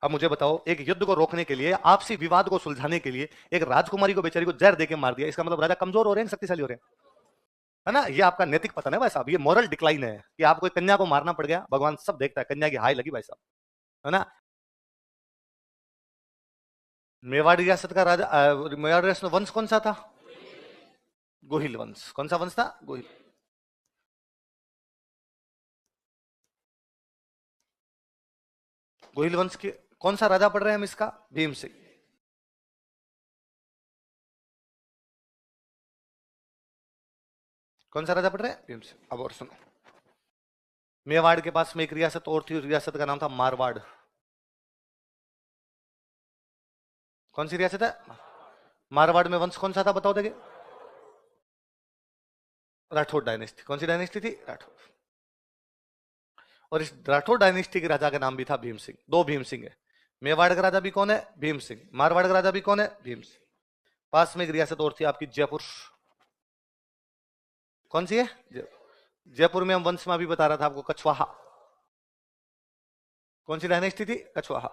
अब मुझे बताओ, एक युद्ध को रोकने के लिए, आपसी विवाद को सुलझाने के लिए एक राजकुमारी को बेचारी को जहर देके मार दिया, इसका मतलब राजा कमजोर हो रहे हैं, शक्तिशाली हो रहे हैं, है ना? ये आपका नैतिक पतन है भाई साहब, ये मॉरल डिक्लाइन है कि आपको एक कन्या को मारना पड़ गया। भगवान सब देखता है, कन्या की हाय लगी भाई साहब, है ना? मेवाड़ रियासत का राजा, मेवाड़ रियासत वंश कौन सा था? गोहिल वंश। कौन सा वंश था? गोहिल। गोहिल वंश के कौन सा राजा पढ़ रहे हैं हम इसका? भीम सिंह। कौन सा राजा पढ़ रहे हैं? भीम सिंह। अब और सुनो, मेवाड़ के पास में एक रियासत और थी, रियासत का नाम था मारवाड़। कौन सी रियासत है? मारवाड़ में वंश कौन सा था बताओ देखे? राठौड़ डायनेस्टी। कौन सी डायनेस्टी थी? राठौड़। और इस राठौड़ डायनेस्टी के राजा का नाम भी था भीम सिंह। दो भीम सिंह है। मेवाड़ का राजा भी कौन है? भीम सिंह। मारवाड़ का राजा भी कौन है? भीम सिंह। पास में एक रियासत और थी आपकी, जयपुर। कौन सी है? जयपुर में हम वंश में अभी बता रहा था आपको, कछवाहा। कौन सी डायनेस्टी थी? कछवाहा।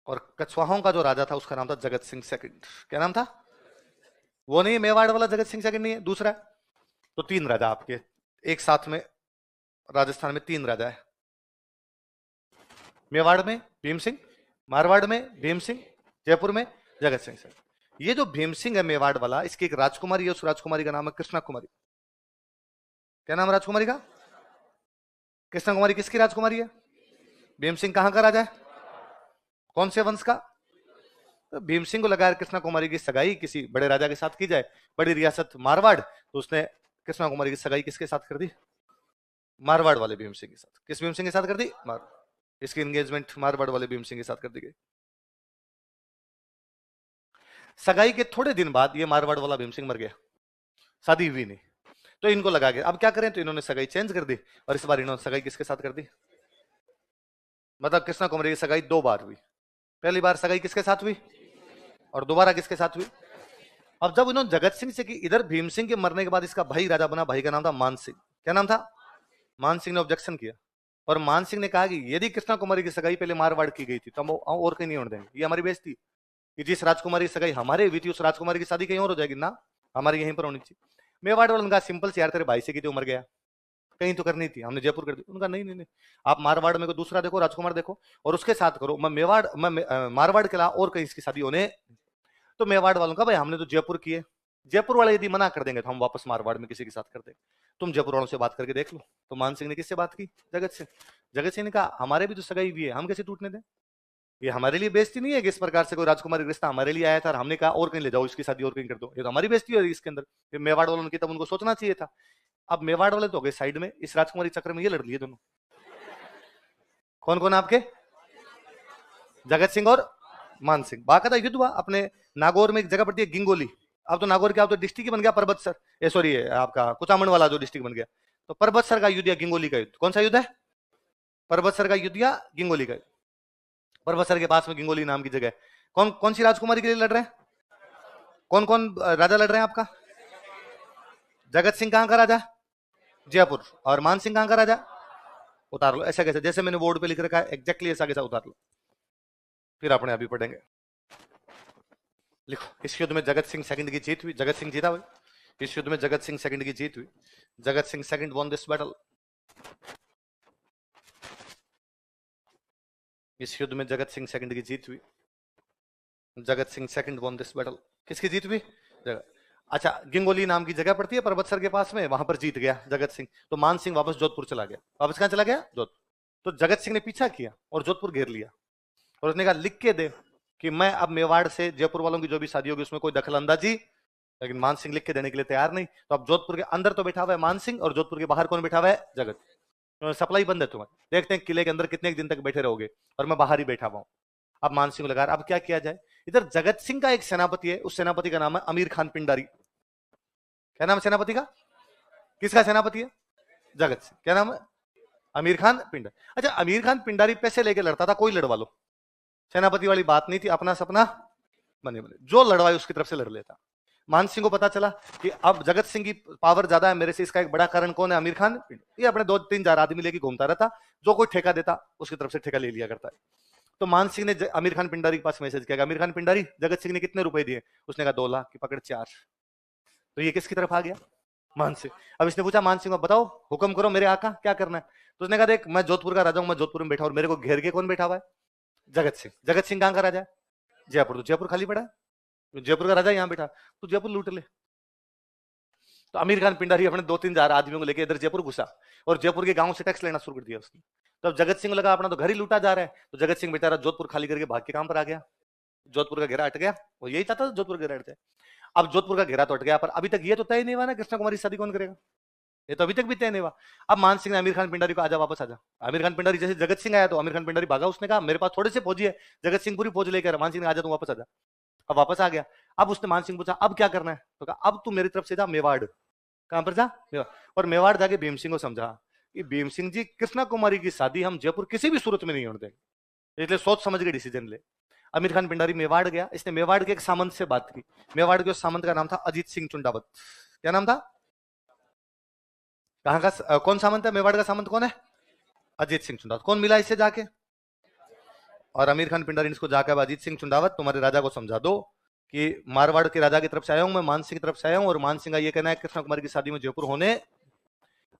और कछवाहों का जो राजा था उसका नाम था जगत सिंह सेकंड। क्या नाम था? वो नहीं, मेवाड़ वाला जगत सिंह सेकंड नहीं है, दूसरा। तो तीन राजा आपके एक साथ में, राजस्थान में तीन राजा है। मेवाड़ में भीम सिंह, मारवाड़ में भीम सिंह, जयपुर में जगत सिंह सेकंड। ये जो भीम सिंह है मेवाड़ वाला, इसकी एक राजकुमारी है, उस राजकुमारी का नाम है कृष्णा कुमारी। क्या नाम राजकुमारी का? कृष्णा कुमारी किसकी राजकुमारी है? भीम सिंह कहां का राजा है? कौन से वंश का? तो भीम सिंह को लगा कृष्णा कुमारी की सगाई किसी बड़े राजा के साथ की जाए, बड़ी रियासत मारवाड़, तो उसने कृष्णा कुमारी की सगाई किसके साथ कर दी? मारवाड़ वाले भीम सिंह के साथ। किस भीम सिंह के साथ कर दी? इसकी एंगेजमेंट मारवाड़ वाले भीम सिंह के साथ कर दी गई। सगाई के थोड़े दिन बाद ये मारवाड़ वाला भीम सिंह मर गया, शादी हुई नहीं। तो इनको लगा के अब क्या करें, तो इन्होंने सगाई चेंज कर दी, और इस बार इन्होंने सगाई किसके साथ कर दी? मतलब कृष्णा कुमारी की सगाई दो बार हुई। पहली बार सगाई किसके साथ हुई, और दोबारा किसके साथ हुई? अब जब इन्होंने जगत सिंह से की, इधर भीम सिंह के मरने के बाद इसका भाई राजा बना, भाई का नाम था मान सिंह। क्या नाम था? मान सिंह ने ऑब्जेक्शन किया, और मान सिंह ने कहा कि यदि कृष्णा कुमारी की सगाई पहले मारवाड़ की गई थी तो हम और कहीं नहीं होने देंगे, ये हमारी बेइज्जती कि जिस राजकुमारी की सगाई हमारे हुई थी उस राजकुमारी की शादी कहीं और हो जाएगी ना, हमारी यहीं पर होनी चाहिए। मेवाड़ वालों ने कहा सिंपल से, यार तेरे भाई से की थी, उमर गया, कहीं तो करनी थी, हमने जयपुर कर दी। उनका नहीं नहीं नहीं, आप मारवाड़ में को दूसरा देखो, राजकुमार देखो, और उसके साथ करो। मैं मेवाड़, मैं मारवाड़ के अलावा और कहीं इसकी शादी होने। तो मेवाड़ वालों का भाई हमने तो जयपुर किए, जयपुर वाले यदि मना कर देंगे तो हम वापस मारवाड़ में किसी के साथ कर देंगे, तुम जयपुर वालों से बात करके देख लो। तो मान सिंह ने किससे बात की? जगत सिंह। जगत सिंह ने कहा हमारे भी तो सगाई हुई है, हम कैसे टूटने दें? ये हमारे लिए बेइज्जती नहीं है कि इस प्रकार से कोई राजकुमारी रिश्ता हमारे लिए आया था और हमने कहा और कहीं ले जाओ, इसकी शादी और कहीं कर दो, ये तो हमारी बेइज्जती हो रही है इसके अंदर। फिर मेवाड़ वालों ने तब उनको सोचना चाहिए था। अब मेवाड़ वाले तो हो गए साइड में, इस राजकुमारी चक्र में ये लड़ लिए दोनों। कौन कौन आपके? जगत सिंह और मान सिंह। बाकायदा युद्ध हुआ। अपने नागौर में एक जगह पड़ती है गिंगोली, अब तो नागौर क्या, अब तो डिस्ट्रिक्ट ही बन गया परबतसर, ये सॉरी आपका कुचामन वाला जो डिस्ट्रिक्ट बन गया। तो परबतसर का युद्ध या गिंगोली का युद्ध, कौन सा युद्ध है? परबतसर का युद्ध या गिंगोली का युद्ध। परबतसर के पास में गिंगोली नाम की जगह। कौन कौन सी राजकुमारी के लिए लड़ रहे हैं? कौन कौन राजा लड़ रहे हैं आपका? जगत सिंह कहां का राजा? जयपुर। और मान सिंह कहां का राजा? उतार लो ऐसा कैसे, जैसे मैंने बोर्ड पे लिख रखा है एग्जैक्टली ऐसा कैसा उतार लो, फिर अपने अभी पढ़ेंगे। लिखो, इस युद्ध में जगत सिंह सेकंड की जीत हुई, जगत सिंह जीता भाई। इस युद्ध में जगत सिंह सेकंड की जीत हुई, Jagat Singh second von this battle. इस युद्ध में जगत सिंह सेकंड की जीत हुई, Jagat Singh second von this battle. किसकी जीत हुई? अच्छा, गिंगोली नाम की जगह पड़ती है परबतसर के पास में, वहां पर जीत गया जगत सिंह। तो मान सिंह वापस जोधपुर चला गया। वापस कहां चला गया? जोधपुर। तो जगत सिंह ने पीछा किया और जोधपुर घेर लिया, और उसने कहा लिख के दे कि मैं अब मेवाड़ से जयपुर वालों की जो भी शादी होगी उसमें कोई दखल अंदाजी। लेकिन मान सिंह लिख के देने के लिए तैयार नहीं। तो अब जोधपुर के अंदर तो बैठा हुआ है मान सिंह, और जोधपुर के बाहर कौन बैठा हुआ है? जगत। तो सप्लाई बंद है तुम्हारी, देखते हैं किले के अंदर कितने दिन तक बैठे रहोगे, और मैं बाहर ही बैठा हुआ हूं। अब मान सिंह लगा अब क्या किया जाए। इधर जगत सिंह का एक सेनापति है, उस सेनापति का नाम है अमीर खान पिंडारी। क्या नाम है सेनापति का? किसका सेनापति है? जगत सिंह। क्या नाम है? अमीर खान पिंडारी। अच्छा, अमीर खान पिंडारी पैसे लेके लड़ता था, कोई लड़वा लो, सेनापति वाली बात नहीं थी, अपना सपना बने बने, जो लड़वाई उसकी तरफ से लड़ लेता। मान सिंह को पता चला कि अब जगत सिंह की पावर ज्यादा है मेरे से, इसका एक बड़ा कारण कौन है? आमिर खान। ये अपने 2-3 आदमी लेके घूमता रहता, जो कोई ठेका देता उसकी तरफ से ठेका ले लिया करता है। तो मान सिंह ने आमिर खान पिंडारी के पास मैसेज किया, आमिर खान पिंडारी, जगत सिंह ने कितने रुपए दिए? उसने कहा 2 लाख की पकड़ 4। तो ये किसकी तरफ आ गया? मान सिंह। अब इसने पूछा मान सिंह को, बताओ हुक्म करो मेरे आका, क्या करना है? तो उसने कहा देख, मैं जोधपुर का राजा हूं, मैं जोधपुर में बैठा और मेरे को घेर के कौन बैठा हुआ है? जगत सिंह। जगत सिंह कहां का राजा है? जयपुर। तो जयपुर खाली पड़ा है, जयपुर का राजा यहां बैठा, तो जयपुर लूट ले। तो आमिर खान पिंडारी अपने 2-3 आदमियों को लेकर इधर जयपुर घुसा और जयपुर के गांव से टैक्स लेना शुरू कर दिया उसने। तो अब जगत सिंह को लगा अपना तो घर ही लूटा जा रहा है, तो जगत सिंह बेचारा जोधपुर खाली करके भाग के काम पर आ गया। जोधपुर का घेरा हट गया, वो यही चाहता था जोधपुर का घेरा हट जाए। अब जोधपुर का घेरा तो हट गया, पर अभी तक ये तो तय नहीं हुआ ना कृष्णा कुमारी शादी कौन करेगा, ये तो अभी तक भी तय नहीं हुआ। अब मान सिंह ने आमिर खान पिंडारी को, आजा वापस आजा। आमिर खान पिंडारी जैसे जगत सिंह आया तो आमिर खान पिंडारी भागा, उसने कहा मेरे पास थोड़े से फौजी है, जगत सिंह पूरी फौज लेकर, मान सिंह ने आजा तू वापस आजा। अब वापस आ गया। अब उसने मान सिंह पूछा अब क्या करना है? तो कहा अब तू मेरी तरफ से जा मेवाड़। कहां पर जा? मेवाड़। और मेवाड़ जाके भीम सिंह को समझा कि भीम सिंह जी, कृष्णा कुमारी की शादी हम जयपुर किसी भी सूरत में नहीं होने देंगे, इसलिए सोच समझ के डिसीजन ले। आमिर खान पिंडारी मेवाड़ गया, इसने मेवाड़ के एक सामंत से बात की। मेवाड़ के उस सामंत का नाम था अजीत सिंह चुंडावत। क्या नाम था? कहां का कौन सामंत है? मेवाड़ का सामंत कौन है? अजीत सिंह चुंडावत। कौन मिला इससे जाके? और आमिर खान पिंडारी इसको जाकर, अजीत सिंह चुंडावत तुम्हारे राजा को समझा दो कि मारवाड़ के राजा की तरफ से आया हूं मैं, मान सिंह की तरफ से आया हूं, और मान सिंह का ये कहना है कृष्णा कुमारी की शादी में जयपुर होने।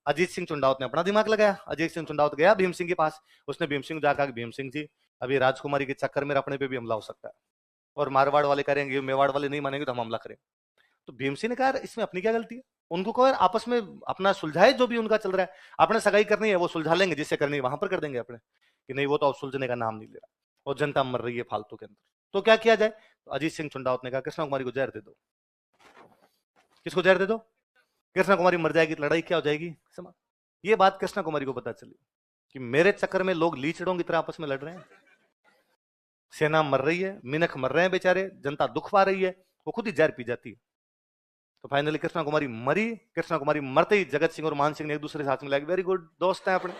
अजीत सिंह चुंडावत ने अपना दिमाग लगाया। अजीत सिंह चुंडावत गया भीम सिंह के पास, उसने भीम सिंह जाकर, भीम सिंह जी अभी राजकुमारी के चक्कर में अपने पे भी हमला हो सकता है, और मारवाड़ वाले करेंगे, मेवाड़ वाले नहीं मानेंगे तो हम हमला करेंगे। तो भीम सिंह ने कहा इसमें अपनी क्या गलती है? उनको कहो आपस में अपना सुलझाए, जो भी उनका चल रहा है, अपने सगाई करनी है वो सुलझा लेंगे, जिससे करनी है वहां पर कर देंगे अपने, कि नहीं वो तो अब सुलझने का नाम नहीं ले रहा और जनता मर रही है फालतू के अंदर, तो क्या किया जाए? तो अजीत सिंह चुंडावत ने कहा कृष्णा कुमारी को जहर दे दो। किसको जहर दे दो? कृष्णा कुमारी मर जाएगी तो लड़ाई क्या हो जाएगी? समझ। ये बात कृष्णा कुमारी को पता चली कि मेरे चक्कर में लोग लीचड़ों की तरह आपस में लड़ रहे हैं, सेना मर रही है, मिनख मर रहे हैं बेचारे, जनता दुख पा रही है, वो खुद ही जहर पी जाती है। तो फाइनली कृष्णा कुमारी मरी। कृष्णा कुमारी मरते ही जगत सिंह और मान सिंह ने एक दूसरे साथ मिलाया, वेरी गुड दोस्त हैं अपने।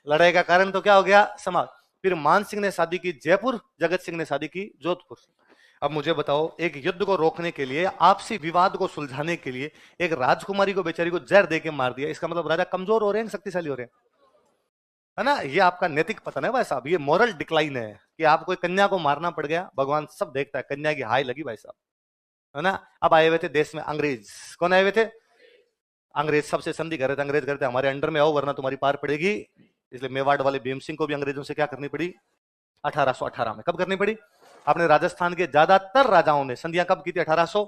लड़ाई का कारण तो क्या हो गया? समाज। फिर मान सिंह ने शादी की जयपुर, जगत सिंह ने शादी की जोधपुर। अब मुझे बताओ, एक युद्ध को रोकने के लिए, आपसी विवाद को सुलझाने के लिए एक राजकुमारी को बेचारी को जहर देके मार दिया, इसका मतलब राजा कमजोर हो रहे हैं, शक्तिशाली हो रहे हैं, है ना? ये आपका नैतिक पतन है भाई साहब, ये मोरल डिक्लाइन है कि आपको कन्या को मारना पड़ गया। भगवान सब देखता है, कन्या की हाय लगी भाई साहब, है ना? अब आए हुए थे देश में अंग्रेज। कौन आए हुए थे? अंग्रेज। सबसे संधि कर रहे थे, अंग्रेज करते हमारे अंडर में आओ वरना तुम्हारी पार पड़ेगी। इसलिए मेवाड़ वाले भीम सिंह को भी अंग्रेजों से क्या करनी पड़ी? 1818 में। कब करनी पड़ी? अपने राजस्थान के ज्यादातर राजाओं ने संधियां कब की थी? 1800